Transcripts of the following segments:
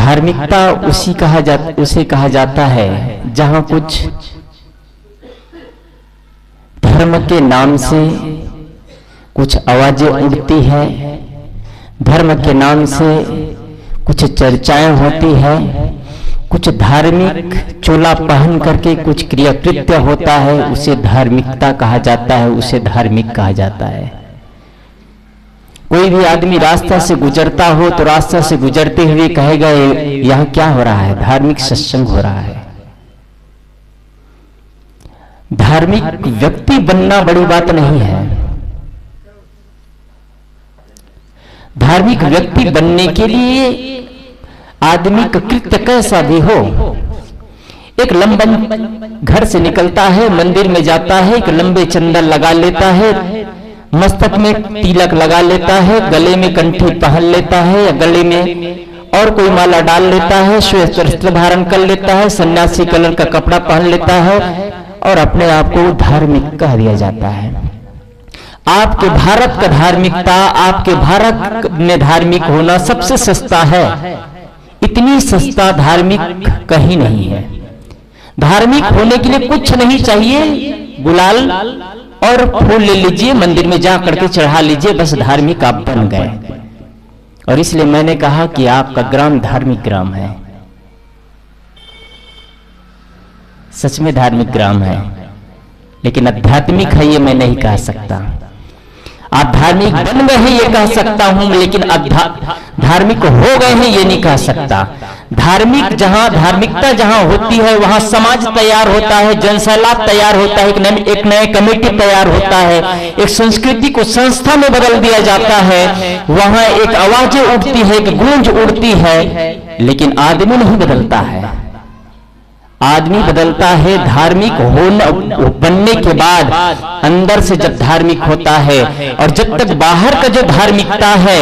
धार्मिकता उसे कहा जाता है जहां कुछ धर्म के नाम से कुछ आवाजें उठती है, धर्म के नाम से कुछ चर्चाएं होती है, कुछ धार्मिक चोला पहन करके कुछ क्रियाकृत्य होता है, उसे धार्मिकता कहा जाता है, उसे धार्मिक कहा जाता है। कोई भी आदमी रास्ता से गुजरता हो तो रास्ता से गुजरते हुए कहेगा यह क्या हो रहा है, धार्मिक सत्संग हो रहा है। धार्मिक व्यक्ति बनना बड़ी बात नहीं है। धार्मिक व्यक्ति बनने के लिए आदमी का कृत्य कैसा भी हो, एक लंबा घर से निकलता है, मंदिर में जाता है, एक लंबे चंदन लगा लेता है, मस्तक में तिलक लगा लेता है, गले में कंठी पहन लेता है या गले में और कोई माला डाल लेता है, श्वेत वस्त्र धारण कर लेता है, सन्यासी कलर का कपड़ा पहन लेता है और अपने आप को धार्मिक कह दिया जाता है। आपके भारत का धार्मिकता, आपके भारत में धार्मिक होना सबसे सस्ता है। इतनी सस्ता धार्मिक कहीं नहीं है। धार्मिक होने के लिए कुछ नहीं चाहिए, गुलाल और फूल ले लीजिए, मंदिर में जा करके चढ़ा लीजिए, बस धार्मिक आप बन गए। और इसलिए मैंने कहा कि आपका ग्राम धार्मिक ग्राम है, सच में धार्मिक ग्राम है, लेकिन आध्यात्मिक है ये मैं नहीं कह सकता। आप धार्मिक बन गए हैं ये कह सकता हूं, लेकिन धार्मिक हो गए हैं ये नहीं कह सकता। धार्मिकता जहां होती है वहां समाज तैयार होता है, जनसैलाब तैयार होता है, एक नए कमेटी तैयार होता है, एक संस्कृति को संस्था में बदल दिया जाता है, वहां एक आवाजें उठती है, एक गूंज उठती है, लेकिन आदमी नहीं बदलता है। आदमी बदलता है धार्मिक बनने के बाद, अंदर से जब धार्मिक होता है। और जब तक बाहर का जो धार्मिकता है,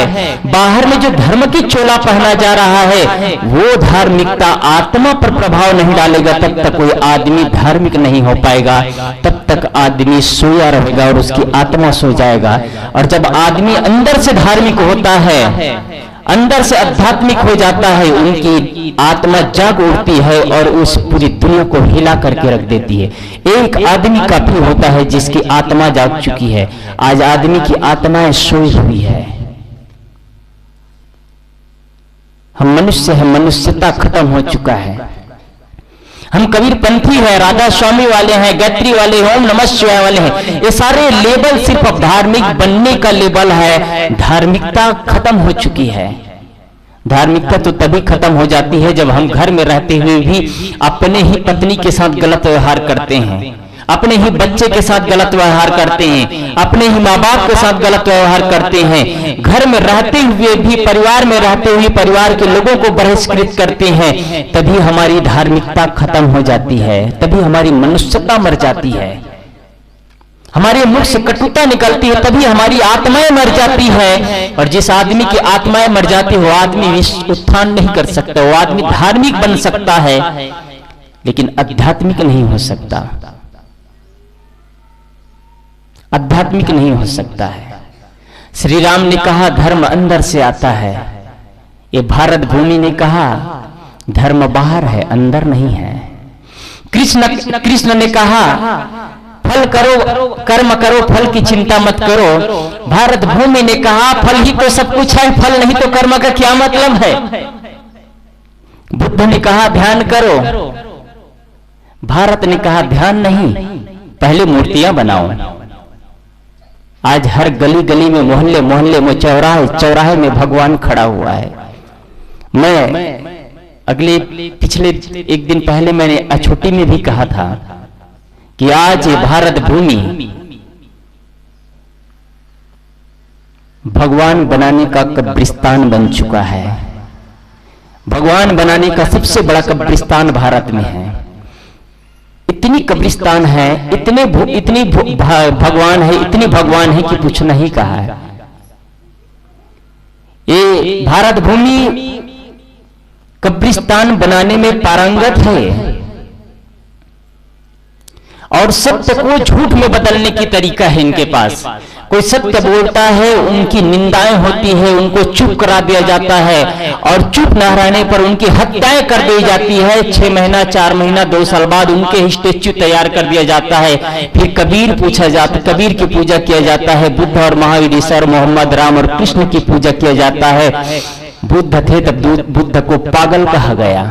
बाहर में जो धर्म की चोला पहना जा रहा है, वो धार्मिकता आत्मा पर प्रभाव नहीं डालेगा, तब तक कोई आदमी धार्मिक नहीं हो पाएगा। तब तक आदमी सोया रहेगा और उसकी आत्मा सो जाएगा। और जब आदमी अंदर से धार्मिक होता है, अंदर से आध्यात्मिक हो जाता है, उनकी आत्मा जाग उठती है और उस पूरी दुनिया को हिला करके रख देती है। एक आदमी काफी होता है जिसकी आत्मा जाग चुकी है। आज आदमी की आत्माएं सोई हुई है। हम मनुष्य हैं, मनुष्यता खत्म हो चुका है। हम कबीरपंथी है, राधा स्वामी वाले हैं, गायत्री वाले हैं, ओम नमः शिवाय वाले हैं। ये सारे लेबल सिर्फ धार्मिक बनने का लेबल है। धार्मिकता खत्म हो चुकी है। धार्मिकता तो तभी खत्म हो जाती है जब हम घर में रहते हुए भी अपने ही पत्नी के साथ गलत व्यवहार करते हैं, अपने ही बच्चे के साथ गलत व्यवहार करते हैं, अपने ही माँ बाप के साथ गलत व्यवहार करते हैं, घर में रहते हुए भी, परिवार में रहते हुए परिवार के लोगों को बहिष्कृत करते हैं। तभी हमारी धार्मिकता खत्म हो जाती है, तभी हमारी मनुष्यता मर जाती है, हमारे मुख से कटुता निकलती है, तभी हमारी आत्माएं मर जाती है। और जिस आदमी की आत्माएं मर जाती है वो आदमी उत्थान नहीं कर सकता। वो आदमी धार्मिक बन सकता है लेकिन आध्यात्मिक नहीं हो सकता, आध्यात्मिक नहीं हो सकता है। श्री राम ने कहा धर्म अंदर से आता है, ये भारत भूमि ने कहा धर्म बाहर है, अंदर नहीं है। कृष्ण ने कहा फल करो, कर्म करो, फल की चिंता मत करो। भारत भूमि ने कहा फल ही तो सब कुछ है, फल नहीं तो कर्म का क्या मतलब है। बुद्ध ने कहा ध्यान करो, भारत ने कहा ध्यान नहीं, पहले मूर्तियां बनाओ। आज हर गली गली में, मोहल्ले मोहल्ले में, चौराहे चौराहे में भगवान खड़ा हुआ है। मैं पिछले एक दिन पहले मैंने अछूटी में भी कहा था कि आज ये भारत भूमि भगवान बनाने का कब्रिस्तान बन चुका है। भगवान बनाने का सबसे बड़ा कब्रिस्तान भारत में है। इतनी कब्रिस्तान है, इतनी भगवान है, इतनी भगवान है कि कुछ नहीं कहा है। ये भारत भूमि कब्रिस्तान बनाने में पारंगत है और सत्य को झूठ में बदलने की तरीका है इनके पास। कोई सत्य बोलता है, उनकी निंदाएं होती है, उनको चुप करा दिया जाता है और चुप न रहने पर उनकी हत्याएं कर दी जाती है। 6 महीना 4 महीना 2 साल बाद उनके स्टेच्यू तैयार कर दिया जाता है। फिर कबीर कबीर की पूजा किया जाता है। बुद्ध और महावीर, ईसा और मोहम्मद, राम और कृष्ण की पूजा किया जाता है। बुद्ध थे तब बुद्ध को पागल कहा गया।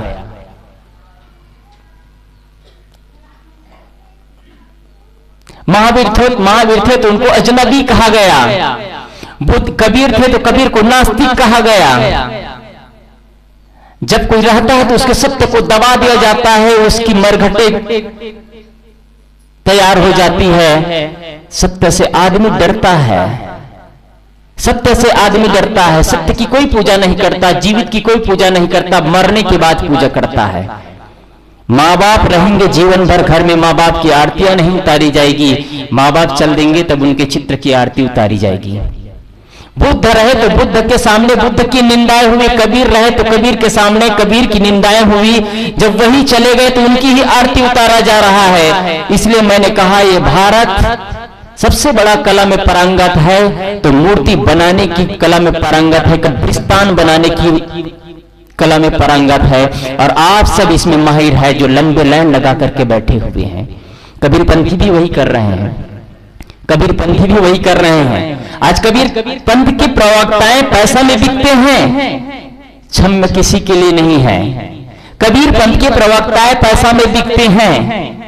महावीर थे तो उनको अजनबी कहा गया। कबीर थे तो कबीर को नास्तिक कहा गया। जब कोई रहता है तो उसके सत्य को दबा दिया जाता है, उसकी मरघटे तैयार हो जाती है। सत्य से आदमी डरता है, सत्य से आदमी डरता है। सत्य की कोई पूजा नहीं करता, जीवित की कोई पूजा नहीं करता, मरने के बाद पूजा करता है। माँ बाप रहेंगे जीवन भर घर में, माँ बाप की आरतियां नहीं उतारी जाएगी। माँ बाप चल देंगे तब उनके चित्र की आरती उतारी जाएगी। बुद्ध रहे तो बुद्ध के सामने बुद्ध की निंदाएं हुई, कबीर रहे तो कबीर के सामने कबीर की निंदाएं हुई। जब वही चले गए तो उनकी ही आरती उतारा जा रहा है। इसलिए मैंने कहा ये भारत सबसे बड़ा कला में पारंगत है, तो मूर्ति बनाने की कला में पारंगत है, कब्रिस्तान बनाने की कला में पारंगत है, और आप सब इसमें माहिर है जो लंबे लाइन लगा करके बैठे हुए हैं। कबीरपंथी भी वही कर रहे हैं, कबीरपंथी भी वही कर रहे हैं। आज कबीर पंथ के प्रवक्ताएं पैसा में बिकते हैं, क्षम किसी के लिए नहीं है। कबीर पंथ के प्रवक्ताएं पैसा में बिकते हैं।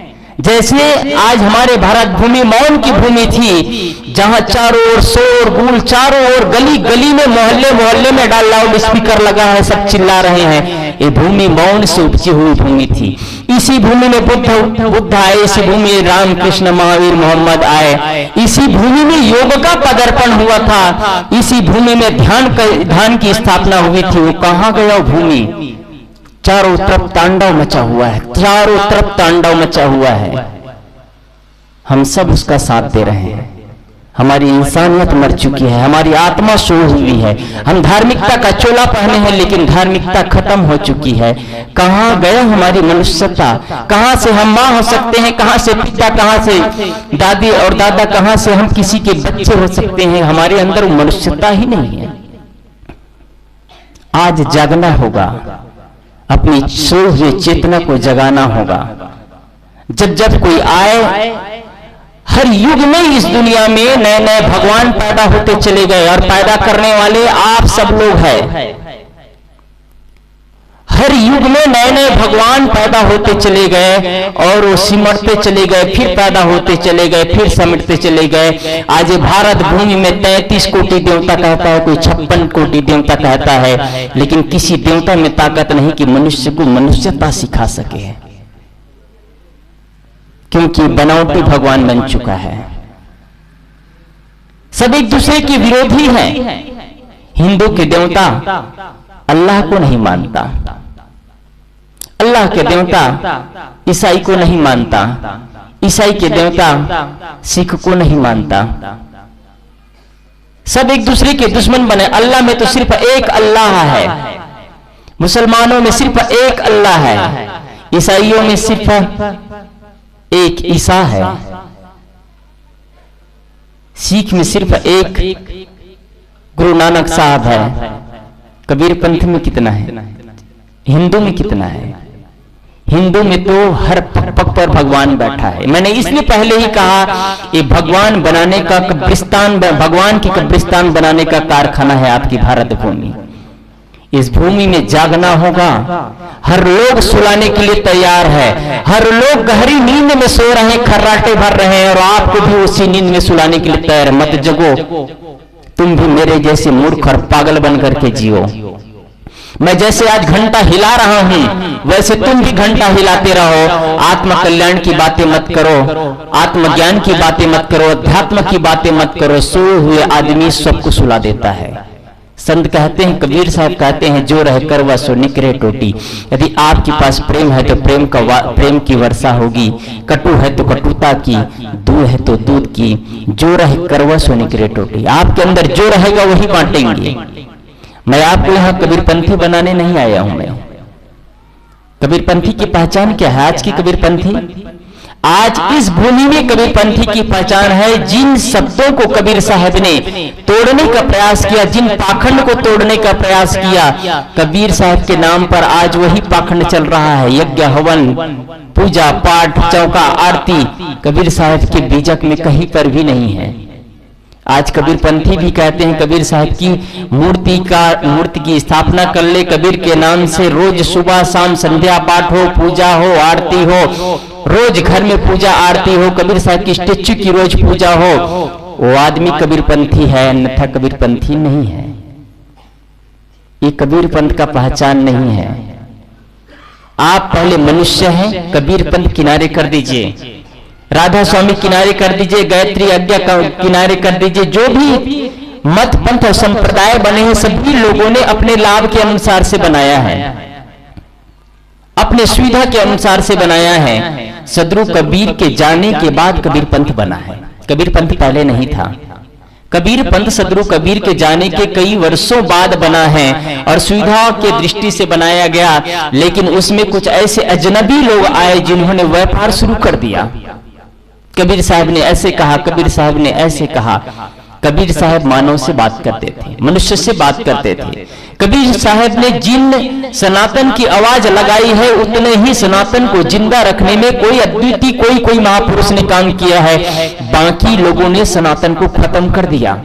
जैसे आज हमारे भारत भूमि मौन की भूमि थी, जहां चारों ओर शोर गुल, चारों ओर गली गली में, मोहल्ले मोहल्ले में लाउड स्पीकर लगा है, सब चिल्ला रहे हैं। ये भूमि मौन से उपजी हुई भूमि थी। इसी भूमि में बुद्ध आए, इसी भूमि में राम कृष्ण महावीर मोहम्मद आए, इसी भूमि में योग का पदार्पण हुआ था, इसी भूमि में ध्यान की स्थापना हुई थी। वो कहां गया वो भूमि? चारों तरफ तांडव मचा हुआ है, चारों तरफ तांडव मचा हुआ है। हम सब उसका साथ दे रहे हैं। हमारी इंसानियत मर चुकी है, हमारी आत्मा सो हुई है। हम धार्मिकता का चोला पहने हैं लेकिन धार्मिकता खत्म हो चुकी है। कहां गया हमारी मनुष्यता? कहां से हम मां हो सकते हैं, कहां से पिता, कहां से दादी और दादा, कहां से हम किसी के बच्चे हो सकते हैं? हमारे अंदर मनुष्यता ही नहीं है। आज जागना होगा, अपनी सोए हुई चेतना को जगाना होगा। जब जब कोई आए, हर युग में इस दुनिया में नए नए भगवान पैदा होते चले गए, और पैदा करने वाले आप सब लोग हैं। हर युग में नए नए भगवान पैदा होते चले गए, और वो सिमटते चले गए, फिर पैदा होते चले गए, फिर सिमटते चले गए। आज भारत भूमि में 33 कोटि देवता कहता है, कोई 56 कोटि देवता कहता है, लेकिन किसी देवता में ताकत नहीं कि मनुष्य को मनुष्यता सिखा सके, क्योंकि बनावटी भगवान बन चुका है। सब एक दूसरे के विरोधी हैं। हिंदू के देवता अल्लाह को नहीं मानता, अल्लाह के देवता ईसाई को नहीं मानता, ईसाई के देवता सिख को नहीं मानता। सब एक दूसरे के दुश्मन बने। अल्लाह में तो सिर्फ एक अल्लाह है, मुसलमानों में सिर्फ एक अल्लाह है, ईसाइयों में सिर्फ एक ईसा है, सिख में सिर्फ एक गुरु नानक साहब है। कबीर पंथ में कितना है? हिंदू में कितना है? हिंदू में तो हर पग पर भगवान बैठा है। मैंने इसलिए पहले ही कहा, ये भगवान बनाने का कब्रिस्तान, भगवान की कब्रिस्तान बनाने का कारखाना है आपकी भारत भूमि। इस भूमि में जागना होगा। हर लोग सुलाने के लिए तैयार है, हर लोग गहरी नींद में सो रहे हैं, खर्राटे भर रहे हैं, और आपको भी उसी नींद में सुलाने के लिए तैयार। मत जगो, तुम भी मेरे जैसे मूर्ख और पागल बन करके जियो। मैं जैसे आज घंटा हिला रहा हूं, वैसे तुम भी घंटा हिलाते रहो। आत्म कल्याण की बातें मत करो, आत्मज्ञान की बातें मत करो, अध्यात्म की बातें मत करो। सोए हुए आदमी सबको सुला देता है। संत कहते हैं, कबीर साहब कहते हैं, जो रह कर वह सो निकरे टोटी। यदि आपके पास प्रेम है तो प्रेम की वर्षा होगी, कटु है तो कटुता की, दूध है तो दूध की, जो रह कर वह सो निकरे टोटी। आपके अंदर जो रहेगा वही बांटेंगे। मैं आपको यहां कबीरपंथी बनाने नहीं आया हूं। मैं कबीरपंथी की पहचान क्या है? आज की कबीरपंथी आज इस भूमि में कबीरपंथी की पहचान है। जिन शब्दों को कबीर साहब ने तोड़ने का प्रयास किया, जिन पाखंड को तोड़ने का प्रयास किया, कबीर साहब के नाम पर आज वही पाखंड चल रहा है। यज्ञ हवन, पूजा पाठ, चौका आरती कबीर साहब के बीजक में कहीं पर भी नहीं है। आज कबीरपंथी भी कहते हैं कबीर साहब की मूर्ति की स्थापना कर ले, कबीर के नाम से रोज सुबह शाम संध्या पाठ हो, पूजा हो, आरती हो, रोज घर में पूजा आरती हो, कबीर साहब की स्टेच्यू की रोज पूजा हो, वो आदमी कबीरपंथी है, अन्यथा कबीरपंथी नहीं है। ये कबीरपंथ का पहचान नहीं है। आप पहले मनुष्य हैं, कबीरपंथ किनारे कर दीजिए, राधा स्वामी किनारे कर दीजिए, गायत्री आज्ञा का किनारे कर दीजिए। जो भी मत पंथ और संप्रदाय बने हैं सभी लोगों ने अपने लाभ के अनुसार से बनाया है, अपने सुविधा के अनुसार से बनाया है। सदगुरु कबीर के जाने के बाद कबीरपंथ बना है, कबीरपंथ पहले नहीं था। कबीरपंथ सदगुरु कबीर के जाने के कई वर्षों बाद बना है और सुविधा के दृष्टि से बनाया गया, लेकिन उसमें कुछ ऐसे अजनबी लोग आए जिन्होंने व्यापार शुरू कर दिया। कबीर साहब ने ऐसे कहा, कबीर साहब ने ऐसे कहा। कबीर साहब मानव से बात करते थे, मनुष्य से बात करते थे। कबीर साहब ने जिन सनातन की आवाज लगाई है उतने ही सनातन को जिंदा रखने में कोई अद्वितीय कोई महापुरुष ने काम किया है। बाकी लोगों ने सनातन को खत्म कर दिया।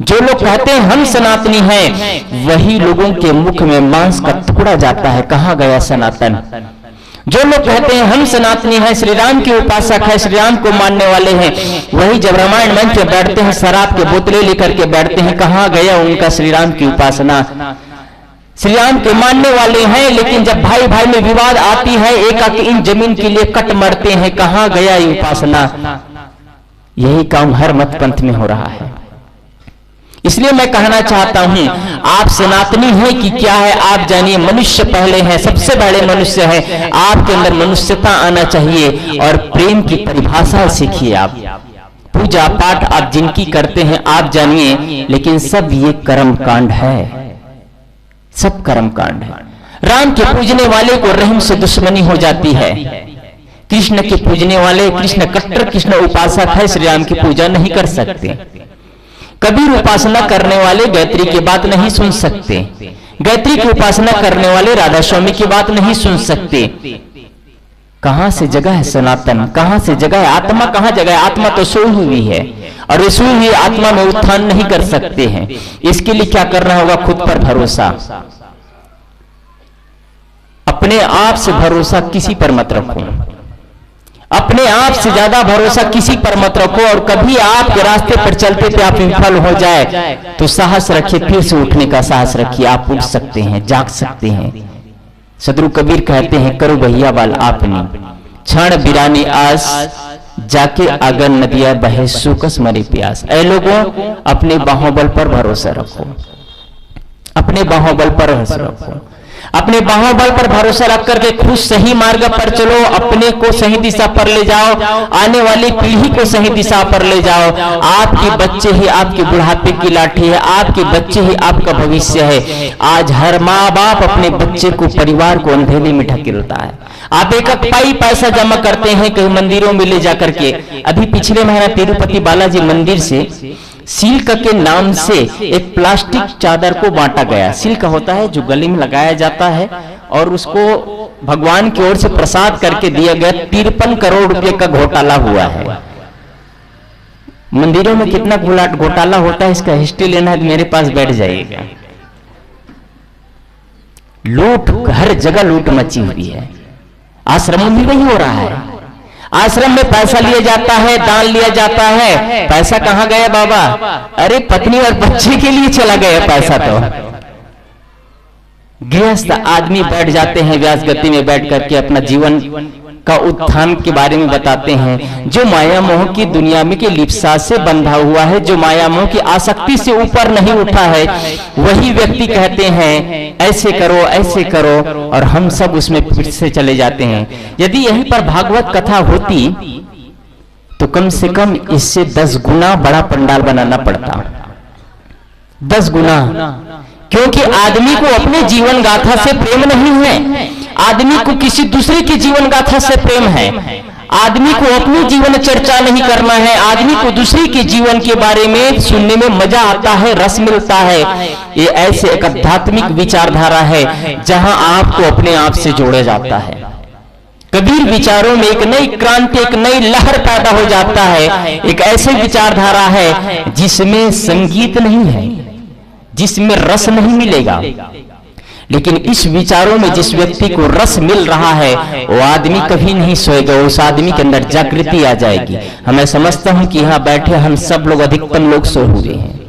जो लोग कहते हैं हम सनातनी हैं, वही लोगों के मुख में मांस का टुकड़ा जाता है, कहां गया सनातन। जो लोग कहते हैं हम सनातनी हैं, श्री राम के उपासक है, श्री राम को मानने वाले हैं, वही जब रामायण मंच पे बैठते हैं शराब के बोतलें लेकर के बैठते हैं, कहां गया उनका श्री राम की उपासना। श्री राम के मानने वाले हैं, लेकिन जब भाई भाई में विवाद आती है, एक इन जमीन के लिए कट मरते हैं, कहां गया ये उपासना। यही काम हर मत पंथ में हो रहा है। इसलिए मैं कहना चाहता हूं, आप सनातनी हैं कि क्या है आप जानिए। मनुष्य पहले हैं, सबसे बड़े मनुष्य हैं। आपके अंदर मनुष्यता आना चाहिए और प्रेम की परिभाषा सीखिए। आप पूजा पाठ आप जिनकी करते हैं आप जानिए, लेकिन सब ये कर्म कांड है, सब कर्म कांड है। राम के पूजने वाले को रहीम से दुश्मनी हो जाती है। कृष्ण के पूजने वाले, कृष्ण कट्टर कृष्ण उपासक है, श्री राम की पूजा नहीं कर सकते। कबीर उपासना करने वाले गायत्री की बात नहीं सुन सकते, गायत्री की उपासना करने वाले राधा स्वामी की बात नहीं सुन सकते। कहां से जगह है सनातन, कहां से जगह है आत्मा, कहां जगह है आत्मा। तो सोई हुई है और सोई हुई आत्मा में उत्थान नहीं कर सकते हैं। इसके लिए क्या करना होगा, खुद पर भरोसा। अपने आप से भरोसा किसी पर मत रखो, अपने आप से ज्यादा भरोसा किसी पर मत रखो। और कभी आपके रास्ते पर चलते थे आप विफल हो जाए तो साहस रखिए, फिर से उठने का साहस रखिए। आप उठ सकते हैं, जाग सकते हैं। सदगुरु कबीर कहते हैं, करो भैया बाल आपनी, क्षण बिरानी आस, जाके अगर नदिया बहे सूकस मरी प्यास। ऐ लोगों, अपने बाहुबल पर भरोसा रखो, अपने बाहुबल पर भरोसा रखो, अपने बाहुबल पर भरोसा रख करके खुद सही मार्ग पर चलो, अपने को सही दिशा पर ले जाओ, आने वाली पीढ़ी को सही दिशा पर ले जाओ। आपके बच्चे ही आपके बुढ़ापे की लाठी है, आपके बच्चे ही आपका भविष्य है। आज हर माँ बाप अपने बच्चे को, परिवार को अंधेरे में ढकेलता है। आप एक पैसा जमा करते हैं कहीं मंदिरों में ले जाकर के। अभी पिछले महीना तिरुपति बालाजी मंदिर से सिल्क के नाम से एक प्लास्टिक चादर को बांटा गया। सिल्क होता है जो गले में लगाया जाता है और उसको भगवान की ओर से प्रसाद करके दिया गया। 53 करोड़ रुपए का घोटाला हुआ है। मंदिरों में कितना घोटाला होता है, इसका हिस्ट्री लेना है तो मेरे पास बैठ जाइएगा। लूट, हर जगह लूट मची हुई है। आश्रमों में वही हो रहा है। आश्रम में पैसा लिया जाता है, दान लिया जाता है, पैसा कहां गया बाबा? अरे पत्नी और बच्चे के लिए चला गया पैसा। तो गृहस्थ आदमी बैठ जाते हैं व्यास गति में बैठ करके अपना जीवन का उत्थान के बारे में बताते हैं। जो माया मोह की दुनिया में की लिप्सा से बंधा हुआ है, जो माया मोह की आसक्ति से ऊपर नहीं उठा है, वही व्यक्ति कहते हैं ऐसे करो ऐसे करो, और हम सब उसमें फिर से चले जाते हैं। यदि यहीं पर भागवत कथा होती तो कम से कम इससे 10 गुना बड़ा पंडाल बनाना पड़ता, 10 गुना। क्योंकि आदमी को अपने जीवन गाथा से प्रेम नहीं है, आदमी को किसी दूसरे की जीवन गाथा से प्रेम है। आदमी को अपनी जीवन चर्चा नहीं करना है, आदमी को दूसरे के जीवन के बारे में सुनने में मजा आता है, रस मिलता है। ये ऐसे एक आध्यात्मिक विचारधारा है जहां आपको अपने आप से जोड़ा जाता है। कबीर विचारों में एक नई क्रांति, एक नई लहर पैदा हो जाता है। एक ऐसी विचारधारा है जिसमें संगीत नहीं है, जिसमें रस नहीं मिलेगा, लेकिन इस विचारों में जिस व्यक्ति को रस मिल रहा है वो आदमी कभी नहीं सोएगा, उस आदमी के अंदर जागृति आ जाएगी। मैं समझता हूं कि यहां बैठे हम सब लोग, अधिकतम लोग सोए हुए हैं,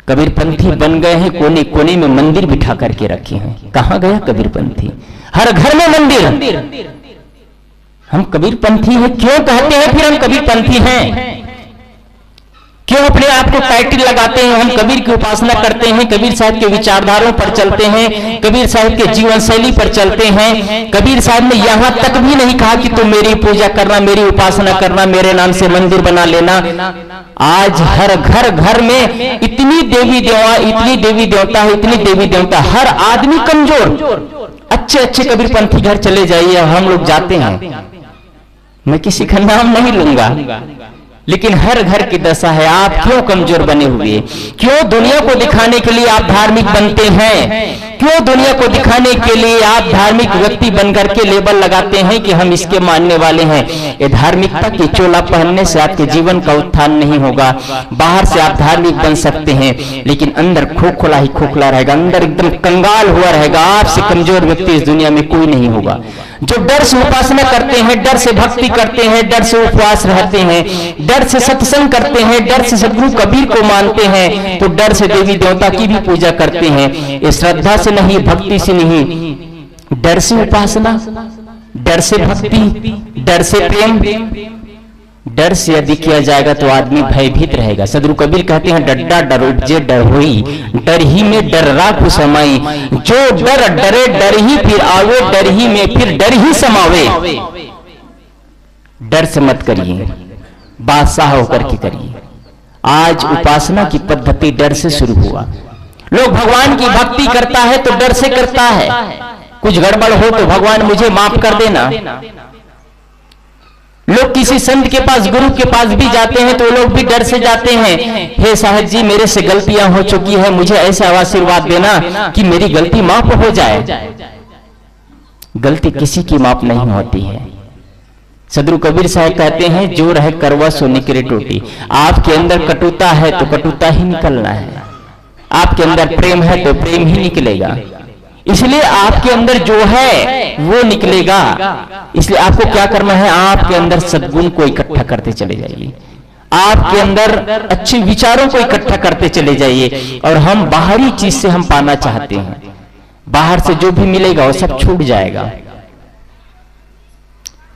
कबीरपंथी बन गए हैं, कोने कोने में मंदिर बिठा करके रखे हैं। कहां गया कबीरपंथी? हर घर में मंदिर। हम कबीरपंथी हैं, क्यों कहते हैं फिर हम कबीरपंथी हैं? क्यों अपने आप को टाइटल लगाते हैं? हम कबीर की उपासना करते हैं, कबीर साहब के विचारधारों पर चलते हैं, कबीर साहब के जीवन शैली पर चलते हैं। कबीर साहब ने यहां तक भी नहीं कहा कि तुम मेरी पूजा करना, मेरी उपासना करना, मेरे नाम से मंदिर बना लेना। आज हर घर में इतनी देवी देवा, इतनी देवी देवता है, इतनी देवी देवता, हर आदमी कमजोर। अच्छे अच्छे कबीरपंथी घर चले जाइए, हम लोग जाते हैं, मैं किसी का नाम नहीं लूंगा, लेकिन हर घर की दशा है। आप क्यों कमजोर बने हुए? क्यों दुनिया को दिखाने के लिए आप धार्मिक बनते हैं? क्यों दुनिया को दिखाने के लिए आप धार्मिक व्यक्ति बनकर के लेबल लगाते हैं कि हम इसके मानने वाले हैं? ये धार्मिकता की चोला पहनने से आपके जीवन का उत्थान नहीं होगा। बाहर से आप धार्मिक बन सकते हैं, लेकिन अंदर खोखला ही खोखला रहेगा, अंदर एकदम कंगाल हुआ रहेगा। आपसे कमजोर व्यक्ति इस दुनिया में कोई नहीं होगा। जो डर से उपासना करते हैं, डर से भक्ति करते हैं, डर से उपवास रहते हैं, डर से सत्संग करते हैं, डर से सदगुरु कबीर को मानते हैं, तो डर से देवी देवता की भी पूजा करते हैं। ये श्रद्धा से नहीं, भक्ति से नहीं, डर से उपासना, डर से भक्ति, डर से प्रेम, डर से यदि किया जाएगा तो आदमी भयभीत रहेगा। सदगुरु कबीर कहते हैं डड्डा डर उपजे डर होई, डर ही में डर राखु समाई, जो डर डरे डर ही फिर आवे, डर ही में फिर डर ही समावे। डर से मत करिए, बादशाह होकर के करिए। आज उपासना की पद्धति डर से शुरू हुआ। लोग भगवान की भक्ति करता है तो डर से करता है, कुछ गड़बड़ हो तो भगवान मुझे माफ कर देना। लोग किसी संत के पास, गुरु के पास भी जाते हैं तो लोग भी डर से जाते हैं, हे साहब जी मेरे से गलतियां हो चुकी है, मुझे ऐसा आशीर्वाद देना कि मेरी गलती माफ हो जाए। गलती किसी की माफ नहीं होती है। सदगुरु कबीर साहब कहते हैं जो रहे करवा सो निकले टोटी। आपके अंदर कटुता है तो कटुता ही निकलना है, आपके अंदर प्रेम है तो प्रेम ही निकलेगा। इसलिए आपके अंदर जो है वो निकलेगा। इसलिए आपको क्या करना है? आपके अंदर सद्गुण को इकट्ठा करते चले जाइए, आपके अंदर अच्छे विचारों को इकट्ठा करते चले जाइए। और हम बाहरी चीज से हम पाना चाहते हैं, बाहर से जो भी मिलेगा वो सब छूट जाएगा।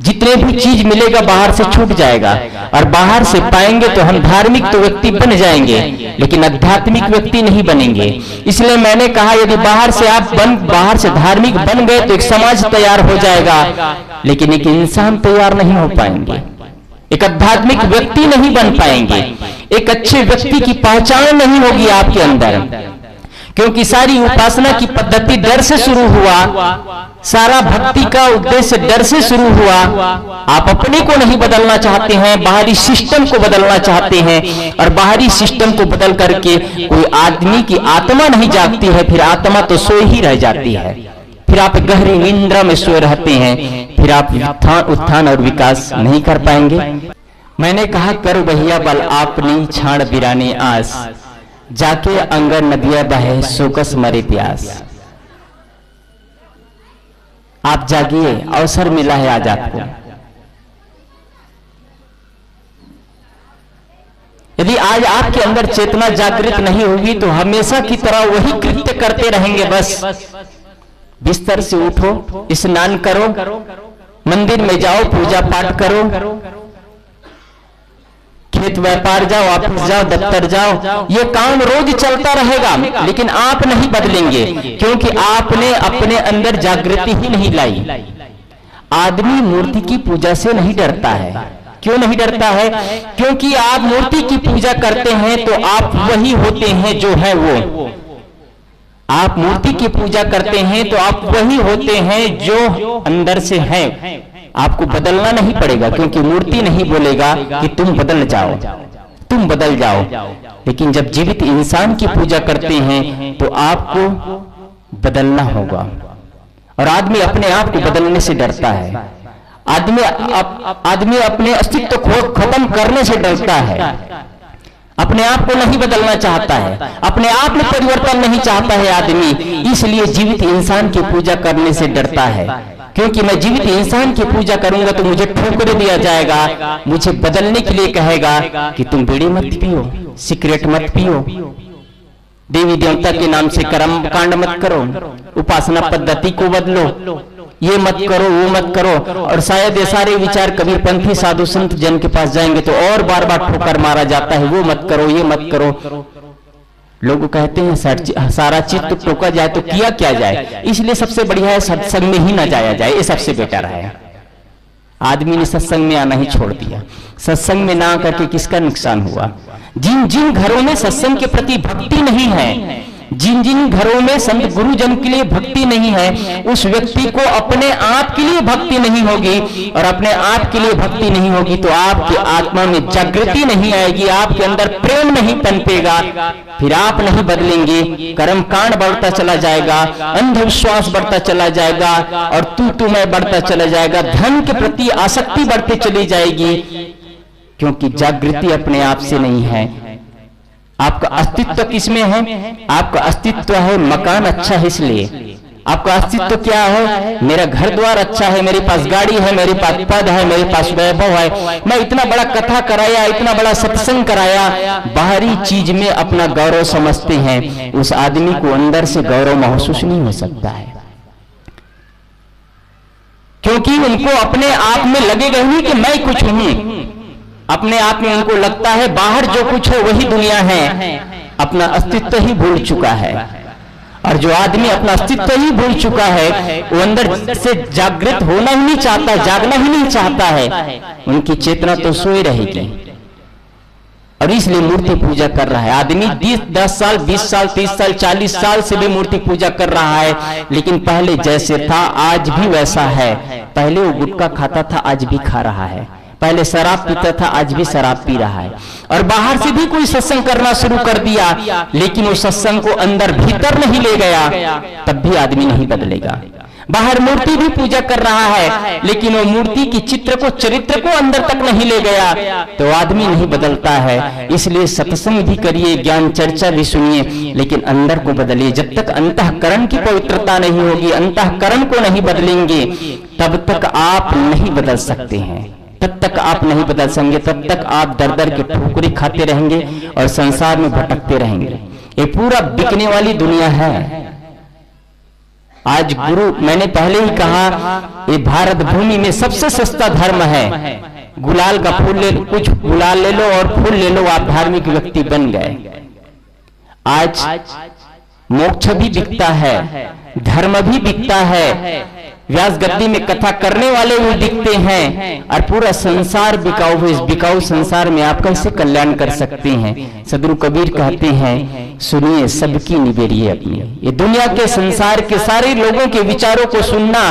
जितने भी चीज मिलेगा बाहर से छूट जाएगा, और बाहर से पाएंगे तो हम धार्मिक तो व्यक्ति बन जाएंगे, लेकिन आध्यात्मिक व्यक्ति नहीं बनेंगे। इसलिए मैंने कहा यदि बाहर से आप बाहर से धार्मिक बन गए तो एक समाज तैयार हो जाएगा, लेकिन एक इंसान तैयार नहीं हो पाएंगे, एक आध्यात्मिक व्यक्ति नहीं बन पाएंगे, एक अच्छे व्यक्ति की पहचान नहीं होगी आपके अंदर। क्योंकि सारी उपासना की पद्धति डर से शुरू हुआ, सारा भक्ति का उद्देश्य डर से शुरू हुआ। आप अपने को नहीं बदलना चाहते हैं, बाहरी सिस्टम को बदलना चाहते हैं, और बाहरी सिस्टम को बदल करके कोई आदमी की आत्मा नहीं जागती है, फिर आत्मा तो सोई ही रह जाती है, फिर आप गहरी निंद्रा में सोए रहते हैं, फिर आप उत्थान और विकास नहीं कर पाएंगे। मैंने कहा कर भैया बल आपनी छाड़ बिरानी आस, जाके अंगर नदिया बहे सोकस मरे प्यास। आप जागिए, अवसर मिला है आज आपको। यदि आज आपके अंदर चेतना जागृत नहीं होगी तो हमेशा की तरह वही कृत्य करते रहेंगे। बस बिस्तर से उठो, स्नान करो, मंदिर में जाओ, पूजा पाठ करो, खेत व्यापार जाओ, ऑफिस जाओ, दफ्तर जाओ, ये काम रोज चलता रहेगा, लेकिन आप नहीं बदलेंगे, क्योंकि आपने अपने अंदर जागृति ही नहीं लाई। आदमी मूर्ति की पूजा से नहीं डरता है। क्यों नहीं डरता है? क्योंकि आप मूर्ति की पूजा करते हैं तो आप वही होते हैं जो है वो। आप मूर्ति की पूजा करते हैं तो आप वही होते हैं जो अंदर से हैं। आपको बदलना नहीं पड़ेगा, क्योंकि मूर्ति नहीं बोलेगा कि तुम बदल जाओ, तुम बदल जाओ। लेकिन जब जीवित इंसान की पूजा करते हैं तो आपको बदलना होगा। और आदमी अपने आप को बदलने से डरता है, आदमी अपने अस्तित्व को खत्म करने से डरता है, अपने आप को नहीं बदलना चाहता है, अपने आप में परिवर्तन नहीं चाहता है आदमी, इसलिए जीवित इंसान की पूजा करने से डरता है। क्योंकि मैं जीवित इंसान की पूजा करूंगा तो मुझे ठोकर दिया जाएगा, मुझे बदलने के लिए कहेगा कि तुम बीड़ी मत पियो, सिगरेट मत पियो, देवी देवता के नाम से कर्म कांड मत करो, उपासना पद्धति को बदलो, ये मत करो, वो मत करो। और शायद ये सारे विचार कबीरपंथी साधु संत जन के पास जाएंगे तो और बार बार ठोकर मारा जाता है, वो मत करो, ये मत करो। लोग कहते हैं सारा चीज तो टोका जाए तो किया क्या जाए, इसलिए सबसे बढ़िया है सत्संग में ही ना जाया जाए, ये सबसे बेटर है। आदमी ने सत्संग में आना ही छोड़ दिया। सत्संग में ना आकर के किसका नुकसान हुआ? जिन जिन घरों में सत्संग के प्रति भक्ति नहीं है, जिन जिन घरों में संत गुरुजन के लिए भक्ति नहीं है, उस व्यक्ति को अपने आप के लिए भक्ति नहीं होगी, और अपने आप के लिए भक्ति नहीं होगी तो आपकी आत्मा में जागृति नहीं आएगी, आपके अंदर प्रेम नहीं पनपेगा, फिर आप नहीं बदलेंगे, कर्म कांड बढ़ता चला जाएगा, अंधविश्वास बढ़ता चला जाएगा, और तू मैं बढ़ता चला जाएगा, धन के प्रति आसक्ति बढ़ती चली जाएगी, क्योंकि जागृति अपने आप से नहीं है। आपका अस्तित्व किसमें है? आपका अस्तित्व है मकान अच्छा है, इसलिए आपका अस्तित्व क्या है? मेरा घर द्वार अच्छा है, मेरे पास गाड़ी है, मेरे पास पद है, मेरे पास वैभव है, मैं इतना बड़ा कथा कराया, इतना बड़ा सत्संग कराया। बाहरी चीज में अपना गौरव समझते हैं, उस आदमी को अंदर से गौरव महसूस नहीं हो सकता है, क्योंकि उनको अपने आप में लगेगा नहीं कि मैं कुछ हूं। अपने आप में उनको लगता है बाहर जो कुछ हो वही दुनिया है, अपना अस्तित्व ही भूल चुका है। और जो आदमी अपना अस्तित्व ही भूल चुका है वो अंदर से जागृत होना ही नहीं चाहता, जागना ही नहीं चाहता है, उनकी चेतना तो सोई रहेगी। और इसलिए मूर्ति पूजा कर रहा है आदमी 10 साल 20 साल 30 साल 40 साल से भी मूर्ति पूजा कर रहा है, लेकिन पहले जैसे था आज भी वैसा है। पहले वो गुटखा खाता था, आज भी खा रहा है, पहले शराब पीता था, आज भी शराब पी रहा है। और बाहर से भी कोई सत्संग करना शुरू कर दिया, लेकिन वो सत्संग को अंदर भीतर नहीं ले गया, तब भी आदमी नहीं बदलेगा। बाहर मूर्ति भी पूजा कर रहा है, लेकिन वो मूर्ति की चित्र को, चरित्र को अंदर तक नहीं ले गया, तो आदमी नहीं बदलता है। इसलिए सत्संग भी करिए, ज्ञान चर्चा भी सुनिए, लेकिन अंदर को बदलिए। जब तक अंतःकरण की पवित्रता नहीं होगी, अंतःकरण को नहीं बदलेंगे, तब तक आप नहीं बदल सकते हैं। तब तक आप नहीं बदल सकेंगे, तब तक आप दर दर के ठोकरे खाते रहेंगे और संसार में भटकते रहेंगे। ये पूरा बिकने वाली दुनिया है। आज गुरु, मैंने पहले ही कहा, ये भारत भूमि में सबसे सस्ता धर्म है। गुलाल का फूल ले, कुछ गुलाल ले लो और फूल ले लो, आप धार्मिक व्यक्ति बन गए। आज मोक्ष भी बिकता है, धर्म भी बिकता है, व्यास गद्दी में कथा करने वाले भी बिकते हैं, और पूरा संसार बिकाऊ है। इस बिकाऊ संसार में आप कैसे कल्याण कर सकते हैं? सदगुरु कबीर कहते हैं, सुनिए सबकी निबेरिए अपनी। ये दुनिया के संसार के सारे लोगों के विचारों को सुनना,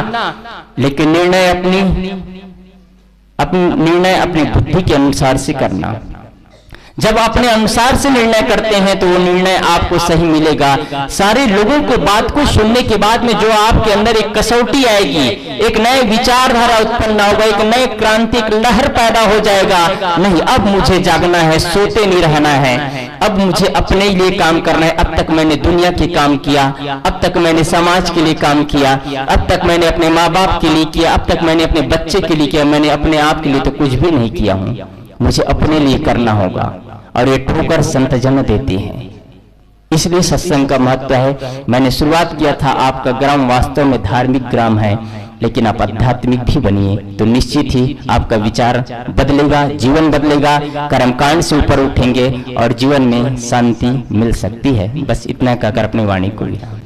लेकिन निर्णय अपनी बुद्धि के अनुसार से करना। जब अपने अनुसार से निर्णय करते हैं तो वो निर्णय आपको सही मिलेगा। सारे लोगों को बात को सुनने के बाद में जो आपके अंदर एक कसौटी आएगी, एक नए विचारधारा उत्पन्न होगा, एक नए क्रांति, एक लहर पैदा हो जाएगा। नहीं, अब मुझे जागना है, सोते नहीं रहना है, अब मुझे अपने लिए काम करना है। अब तक मैंने दुनिया के काम किया, अब तक मैंने समाज के लिए काम किया, अब तक मैंने अपने माँ बाप के लिए किया, अब तक मैंने अपने बच्चे के लिए किया, मैंने अपने आप के लिए तो कुछ भी नहीं किया हूँ। मुझे अपने लिए करना होगा, और ये ठोकर संत जन देते हैं। इसलिए सत्संग का महत्व है। मैंने शुरुआत किया था, आपका ग्राम वास्तव में धार्मिक ग्राम है, लेकिन आप आध्यात्मिक भी बनिए तो निश्चित ही आपका विचार बदलेगा, जीवन बदलेगा, कर्मकांड से ऊपर उठेंगे और जीवन में शांति मिल सकती है। बस इतना कहकर अपनी वाणी को विराम।